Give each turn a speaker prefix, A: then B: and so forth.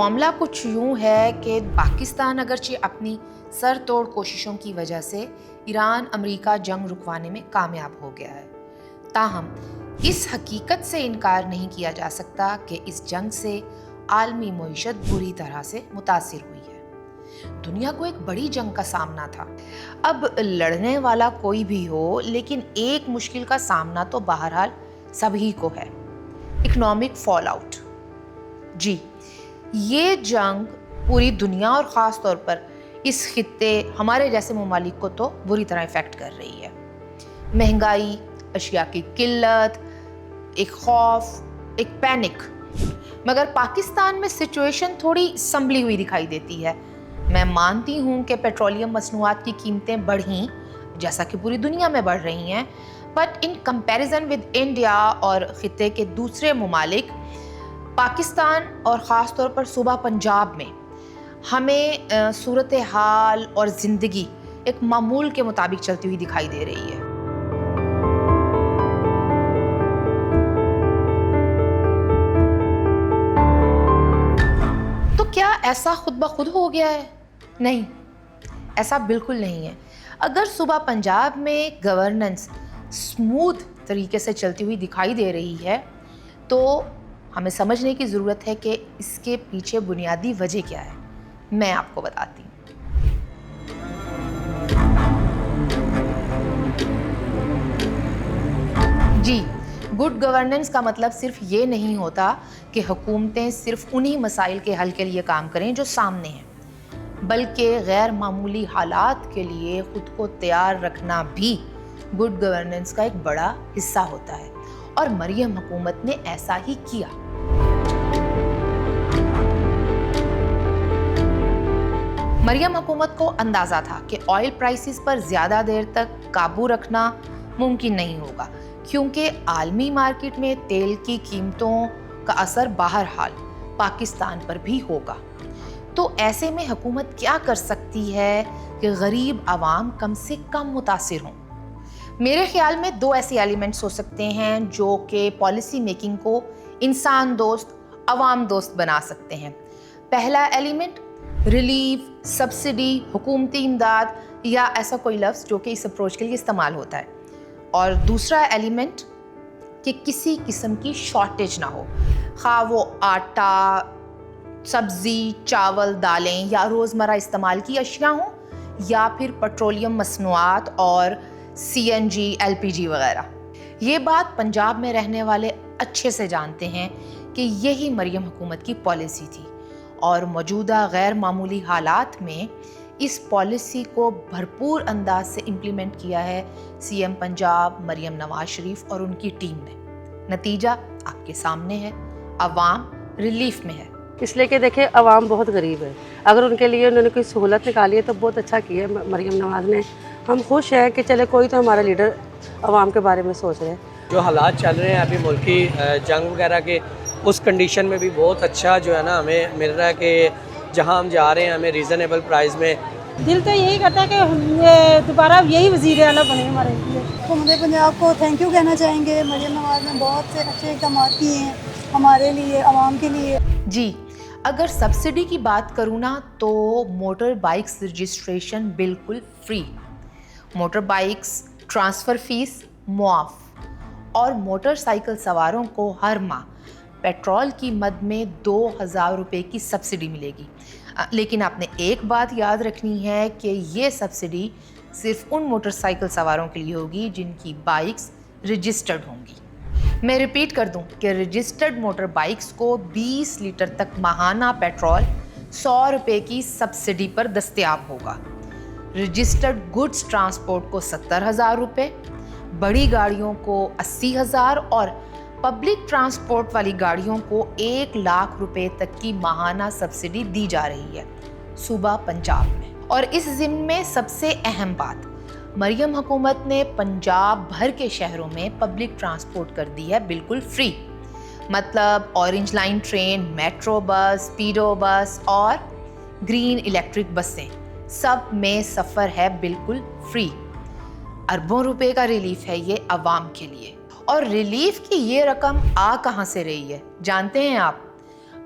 A: معاملہ کچھ یوں ہے کہ پاکستان اگرچہ اپنی سر توڑ کوششوں کی وجہ سے ایران امریکہ جنگ رکوانے میں کامیاب ہو گیا ہے، تاہم اس حقیقت سے انکار نہیں کیا جا سکتا کہ اس جنگ سے عالمی معیشت بری طرح سے متاثر ہوئی ہے۔ دنیا کو ایک بڑی جنگ کا سامنا تھا۔ اب لڑنے والا کوئی بھی ہو، لیکن ایک مشکل کا سامنا تو بہرحال سبھی کو ہے: اکنامک فال آؤٹ۔ جی، یہ جنگ پوری دنیا اور خاص طور پر اس خطے ہمارے جیسے ممالک کو تو بری طرح افیکٹ کر رہی ہے۔ مہنگائی، اشیاء کی قلت، ایک خوف، ایک پینک۔ مگر پاکستان میں سچویشن تھوڑی سنبھلی ہوئی دکھائی دیتی ہے۔ میں مانتی ہوں کہ پیٹرولیم مصنوعات کی قیمتیں بڑھیں، جیسا کہ پوری دنیا میں بڑھ رہی ہیں، but in comparison with India اور خطے کے دوسرے ممالک، پاکستان اور خاص طور پر صوبہ پنجاب میں ہمیں صورتحال اور زندگی ایک معمول کے مطابق چلتی ہوئی دکھائی دے رہی ہے۔ تو کیا ایسا خود بخود ہو گیا ہے؟ نہیں، ایسا بالکل نہیں ہے۔ اگر صوبہ پنجاب میں گورننس اسموتھ طریقے سے چلتی ہوئی دکھائی دے رہی ہے تو ہمیں سمجھنے کی ضرورت ہے کہ اس کے پیچھے بنیادی وجہ کیا ہے۔ میں آپ کو بتاتی ہوں۔ جی، گڈ گورننس کا مطلب صرف یہ نہیں ہوتا کہ حکومتیں صرف انہی مسائل کے حل کے لیے کام کریں جو سامنے ہیں، بلکہ غیر معمولی حالات کے لیے خود کو تیار رکھنا بھی گڈ گورننس کا ایک بڑا حصہ ہوتا ہے، اور مریم حکومت نے ایسا ہی کیا۔ مریم حکومت کو اندازہ تھا کہ آئل پرائسز پر زیادہ دیر تک قابو رکھنا ممکن نہیں ہوگا، کیونکہ عالمی مارکیٹ میں تیل کی قیمتوں کا اثر بہرحال پاکستان پر بھی ہوگا۔ تو ایسے میں حکومت کیا کر سکتی ہے کہ غریب عوام کم سے کم متاثر ہوں؟ میرے خیال میں دو ایسے ایلیمنٹس ہو سکتے ہیں جو کہ پالیسی میکنگ کو انسان دوست، عوام دوست بنا سکتے ہیں۔ پہلا ایلیمنٹ ریلیف، سبسڈی، حکومتی امداد یا ایسا کوئی لفظ جو کہ اس اپروچ کے لیے استعمال ہوتا ہے، اور دوسرا ایلیمنٹ کہ کسی قسم کی شارٹیج نہ ہو، خواہ وہ آٹا، سبزی، چاول، دالیں یا روزمرہ استعمال کی اشیاء ہوں، یا پھر پیٹرولیم مصنوعات اور CNG، LPG وغیرہ۔ یہ بات پنجاب میں رہنے والے اچھے سے جانتے ہیں کہ یہی مریم حکومت کی پالیسی تھی، اور موجودہ غیر معمولی حالات میں اس پالیسی کو بھرپور انداز سے امپلیمنٹ کیا ہے CM پنجاب مریم نواز شریف اور ان کی ٹیم نے۔ نتیجہ آپ کے سامنے ہے، عوام ریلیف میں ہے۔
B: اس لیے کہ دیکھیں عوام بہت غریب ہے، اگر ان کے لیے انہوں نے کوئی سہولت نکالی ہے تو بہت اچھا کیا ہے مریم نواز نے۔ ہم خوش ہیں کہ چلے کوئی تو ہمارا لیڈر عوام کے بارے میں سوچ رہے ہیں۔
C: جو حالات چل رہے ہیں ابھی ملکی جنگ وغیرہ کے، اس کنڈیشن میں بھی بہت اچھا جو ہے نا ہمیں مل رہا ہے کہ جہاں ہم جا رہے ہیں ہمیں ریزنیبل پرائز میں۔
D: دل تو یہی کرتا ہے کہ یہ دوبارہ یہی وزیر اعلیٰ بنے ہمارے لیے۔
E: حکومت پنجاب کو تھینک یو کہنا چاہیں گے۔ مریم نواز نے بہت سے اچھے اقدامات کیے ہیں ہمارے لیے، عوام کے لیے۔
A: جی، اگر سبسڈی کی بات کروں نا تو موٹر بائکس رجسٹریشن بالکل free, motor bikes transfer fee معاف، اور موٹر سائیکل سواروں کو ہر ماہ پیٹرول کی مد میں 2000 روپے کی سبسڈی ملے گی۔ لیکن آپ نے ایک بات یاد رکھنی ہے کہ یہ سبسڈی صرف ان موٹر سائیکل سواروں کے لیے ہوگی جن کی بائکس رجسٹرڈ ہوں گی۔ میں ریپیٹ کر دوں کہ رجسٹرڈ موٹر بائکس کو 20 لیٹر تک ماہانہ پیٹرول 100 روپے کی سبسڈی پر دستیاب ہوگا۔ رجسٹرڈ گڈز ٹرانسپورٹ کو 70,000 روپے، بڑی گاڑیوں کو 80,000 اور پبلک ٹرانسپورٹ والی گاڑیوں کو 1 لاکھ روپے تک کی ماہانہ سبسڈی دی جا رہی ہے صوبہ پنجاب میں۔ اور اس ضمن میں سب سے اہم بات، مریم حکومت نے پنجاب بھر کے شہروں میں پبلک ٹرانسپورٹ کر دی ہے بالکل فری۔ مطلب orange line train, metro bus, speedo بس اور گرین الیکٹرک بسیں، سب میں سفر ہے بالکل فری۔ اربوں روپے کا ریلیف ہے یہ عوام کے لیے۔ اور ریلیف کی یہ رقم آ کہاں سے رہی ہے جانتے ہیں آپ؟